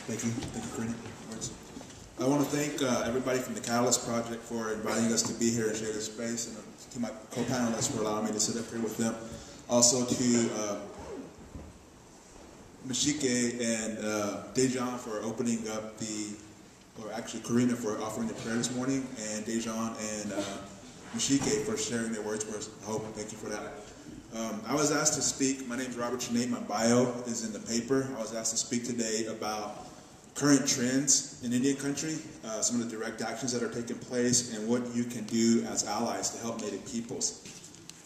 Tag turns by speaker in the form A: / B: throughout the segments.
A: Thank you, Corinne. I want to thank everybody from the Catalyst Project for inviting us to be here and share this space, and to my co-panelists for allowing me to sit up here with them. Also to Mashike and Dejan for opening up or actually Karina for offering the prayer this morning, and Dejan and Mashike for sharing their words with us. I hope. Thank you for that. I was asked to speak. My name is Robert Chanate. My bio is in the paper. I was asked to speak today about current trends in Indian country, some of the direct actions that are taking place, and what you can do as allies to help Native peoples.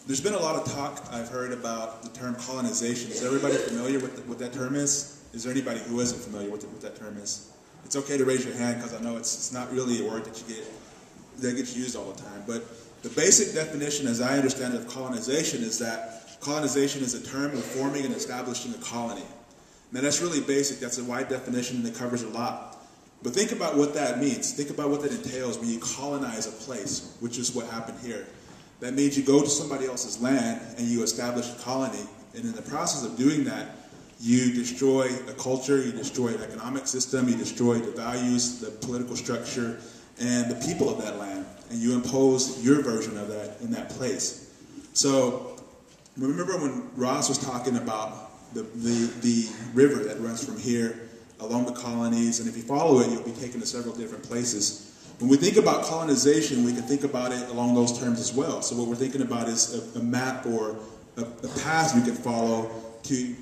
A: There's been a lot of talk I've heard about the term colonization. Is everybody familiar with what that term is? Is there anybody who isn't familiar with what that term is? It's okay to raise your hand because I know it's not really a word that gets used all the time. But the basic definition, as I understand it, of colonization is that colonization is a term of forming and establishing a colony. Now that's really basic. That's a wide definition and it covers a lot. But think about what that means. Think about what that entails when you colonize a place, which is what happened here. That means you go to somebody else's land and you establish a colony. And in the process of doing that, you destroy a culture, you destroy an economic system, you destroy the values, the political structure, and the people of that land. And you impose your version of that in that place. So remember when Ross was talking about the river that runs from here along the colonies, and if you follow it, you'll be taken to several different places. When we think about colonization, we can think about it along those terms as well. So what we're thinking about is a map or a path you can follow to,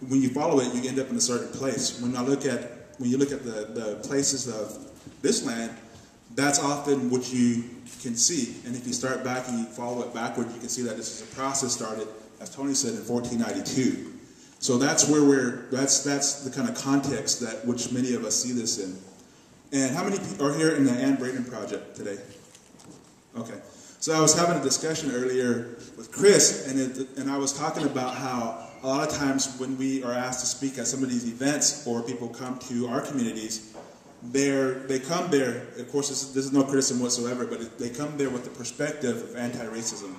A: when you follow it, you end up in a certain place. When you look at the places of this land, that's often what you can see. And if you start back and you follow it backward, you can see that this is a process started, as Tony said, in 1492. So that's where that's the kind of context that which many of us see this in. And how many people are here in the Braden project today? Okay. So I was having a discussion earlier with Chris, and I was talking about how a lot of times when we are asked to speak at some of these events, or people come to our communities, they come there. Of course, this is no criticism whatsoever, but they come there with the perspective of anti-racism.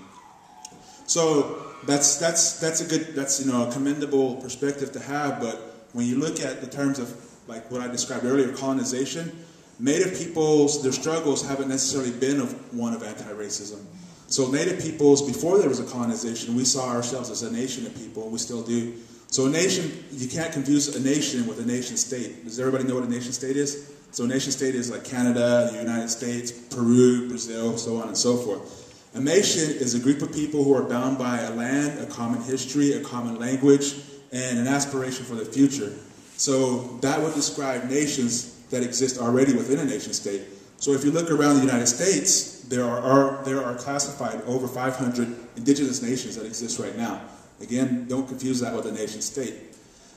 A: So that's a commendable perspective to have. But when you look at the terms of like what I described earlier, colonization, Native peoples, their struggles haven't necessarily been one of anti-racism. So Native peoples, before there was a colonization, we saw ourselves as a nation of people, and we still do. So a nation, you can't confuse a nation with a nation state. Does everybody know what a nation state is? So a nation state is like Canada, the United States, Peru, Brazil, so on and so forth. A nation is a group of people who are bound by a land, a common history, a common language, and an aspiration for the future. So that would describe nations that exist already within a nation state. So if you look around the United States, there are classified over 500 indigenous nations that exist right now. Again, don't confuse that with a nation state.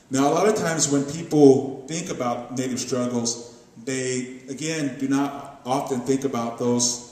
A: Now, a lot of times when people think about Native struggles, they, again, do not often think about those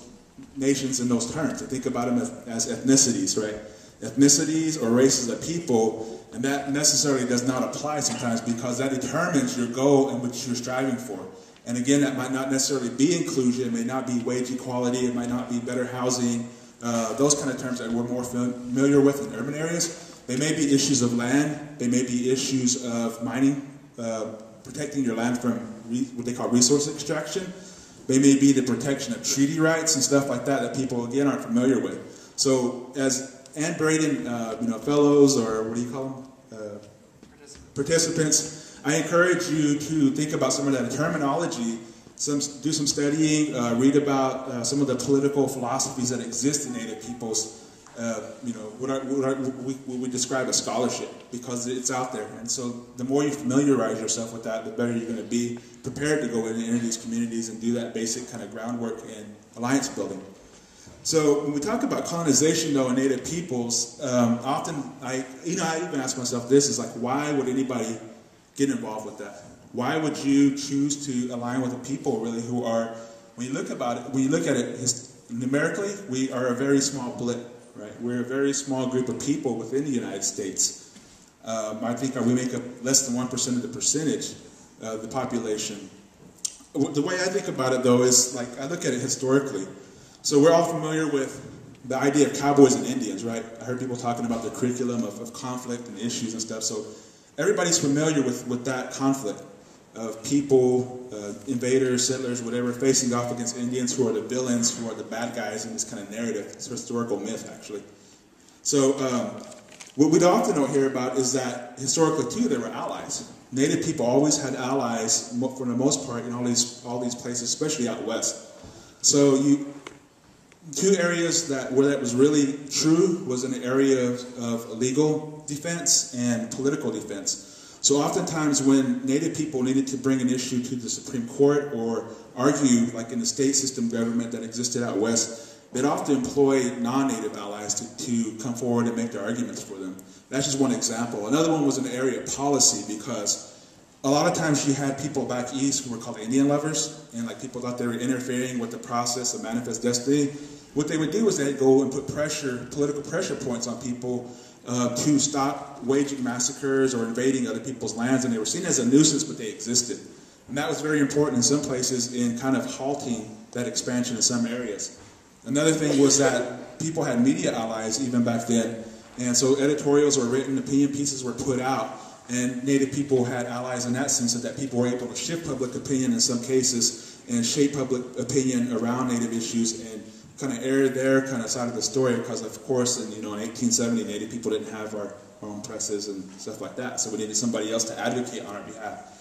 A: nations in those terms. They think about them as ethnicities, right? Ethnicities or races of people, and that necessarily does not apply sometimes because that determines your goal and what you're striving for. And again, that might not necessarily be inclusion, it may not be wage equality, it might not be better housing, those kind of terms that we're more familiar with in urban areas. They may be issues of land, they may be issues of mining, protecting your land from what they call resource extraction. They may be the protection of treaty rights and stuff like that people, again, aren't familiar with. So as Braden, fellows, or what do you call them? Participants, I encourage you to think about some of that terminology, do some studying, read about some of the political philosophies that exist in Native peoples, what we describe as scholarship, because it's out there. And so the more you familiarize yourself with that, the better you're going to be prepared to go into these communities and do that basic kind of groundwork and alliance building. So when we talk about colonization, though, in Native peoples, often I even ask myself this, is like, why would anybody get involved with that? Why would you choose to align with a people really who are, when you look at it numerically, we are a very small blip. Right? We're a very small group of people within the United States. I think we make up less than 1% of the percentage of the population. The way I think about it, though, is like I look at it historically. So we're all familiar with the idea of cowboys and Indians, right? I heard people talking about the curriculum of conflict and issues and stuff. So everybody's familiar with that conflict. of people, invaders, settlers, whatever, facing off against Indians who are the villains, who are the bad guys in this kind of narrative. It's a historical myth, actually. So what we don't often don't hear about is that historically, too, there were allies. Native people always had allies, for the most part, in all these places, especially out west. So two areas where that was really true was in the area of legal defense and political defense. So oftentimes when Native people needed to bring an issue to the Supreme Court or argue, like in the state system government that existed out west, they'd often employ non-Native allies to come forward and make their arguments for them. That's just one example. Another one was in the area of policy, because a lot of times you had people back east who were called Indian lovers, and like people thought they were interfering with the process of manifest destiny. What they would do is they'd go and put political pressure points on people to stop waging massacres or invading other people's lands, and they were seen as a nuisance, but they existed. And that was very important in some places in kind of halting that expansion in some areas. Another thing was that people had media allies even back then, and so editorials or written opinion pieces were put out, and Native people had allies in that sense, that people were able to shift public opinion in some cases and shape public opinion around Native issues and kind of air their kind of side of the story, because of course in 1870 Native people didn't have our own presses and stuff like that, so we needed somebody else to advocate on our behalf.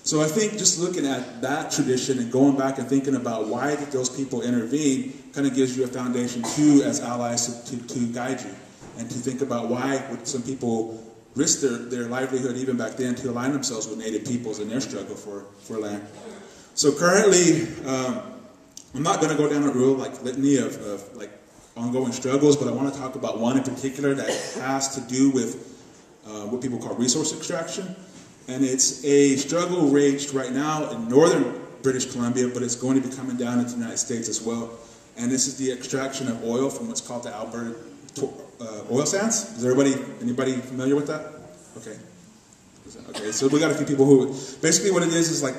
A: So I think just looking at that tradition and going back and thinking about why did those people intervene kind of gives you a foundation too as allies to guide you, and to think about why would some people risk their livelihood even back then to align themselves with Native peoples in their struggle for land. So currently, I'm not going to go down a real litany of ongoing struggles, but I want to talk about one in particular that has to do with what people call resource extraction. And it's a struggle raged right now in northern British Columbia, but it's going to be coming down into the United States as well. And this is the extraction of oil from what's called the Alberta oil sands. Is anybody familiar with that? Okay. Okay, so we got a few people who, basically what it is like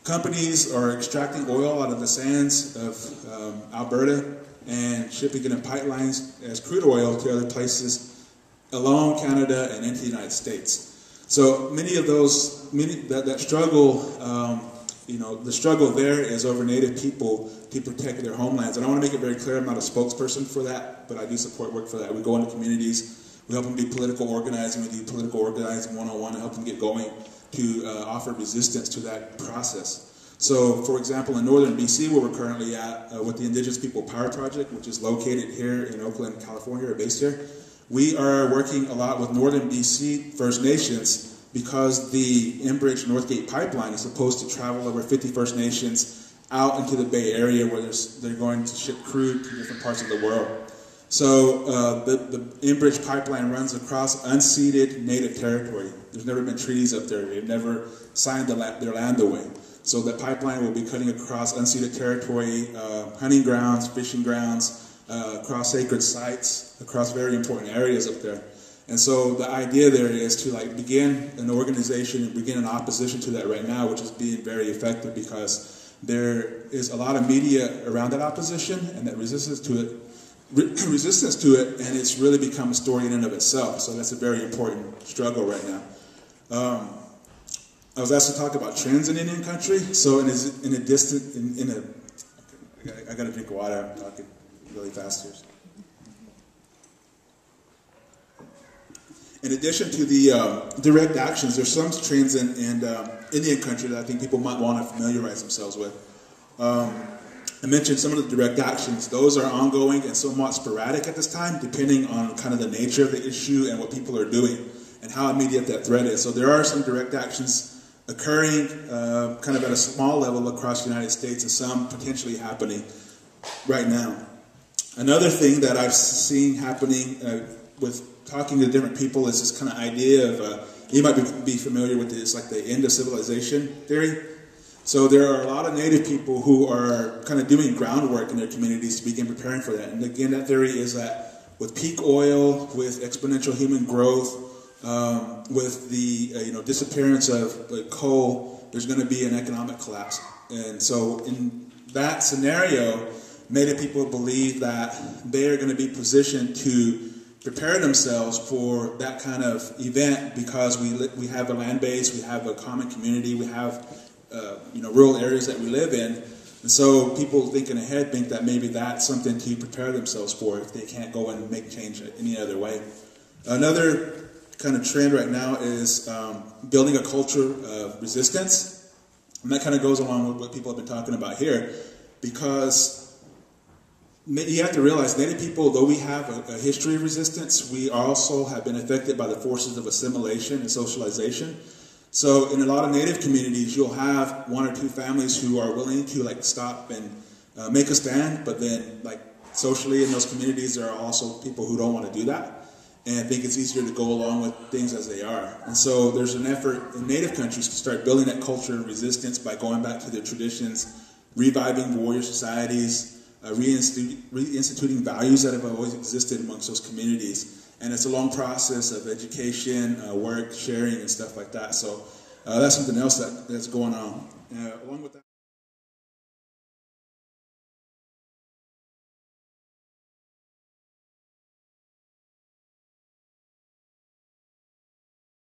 A: companies are extracting oil out of the sands of Alberta and shipping it in pipelines as crude oil to other places along Canada and into the United States. So many of those, that struggle, the struggle there is over Native people to protect their homelands. And I want to make it very clear, I'm not a spokesperson for that, but I do support work for that. We go into communities, we help them do political organizing, we do political organizing one-on-one and help them get going to offer resistance to that process. So, for example, in northern BC, where we're currently at with the Indigenous People Power Project, which is located here in Oakland, California, or based here, we are working a lot with northern BC First Nations because the Enbridge Northgate pipeline is supposed to travel over 50 First Nations out into the Bay Area where they're going to ship crude to different parts of the world. So the Enbridge pipeline runs across unceded Native territory. There's never been treaties up there. They've never signed their land away. So the pipeline will be cutting across unceded territory, hunting grounds, fishing grounds, across sacred sites, across very important areas up there. And so the idea there is to begin an organization and begin an opposition to that right now, which is being very effective because there is a lot of media around that opposition and that resistance to it, and it's really become a story in and of itself. So that's a very important struggle right now. I was asked to talk about trends in Indian country. So I got to drink water. I'm talking really fast here. In addition to the direct actions, there's some trends in Indian country that I think people might want to familiarize themselves with. I mentioned some of the direct actions. Those are ongoing and somewhat sporadic at this time, depending on kind of the nature of the issue and what people are doing and how immediate that threat is. So there are some direct actions occurring kind of at a small level across the United States and some potentially happening right now. Another thing that I've seen happening with talking to different people is this kind of idea of, you might be familiar with this, like the end of civilization theory. So there are a lot of Native people who are kind of doing groundwork in their communities to begin preparing for that. And again, that theory is that with peak oil, with exponential human growth, with the disappearance of coal, there's going to be an economic collapse. And so in that scenario, Native people believe that they are going to be positioned to prepare themselves for that kind of event because we have a land base, we have a common community, we have rural areas that we live in. And so people thinking ahead think that maybe that's something to prepare themselves for if they can't go and make change any other way. Another kind of trend right now is building a culture of resistance. And that kind of goes along with what people have been talking about here, because you have to realize Native people, though we have a history of resistance, we also have been affected by the forces of assimilation and socialization. So in a lot of Native communities, you'll have one or two families who are willing to stop and make a stand, but then socially in those communities, there are also people who don't want to do that and think it's easier to go along with things as they are. And so there's an effort in Native countries to start building that culture of resistance by going back to their traditions, reviving warrior societies, reinstituting values that have always existed amongst those communities. And it's a long process of education, work, sharing, and stuff like that. So that's something else that's going on. Along with that.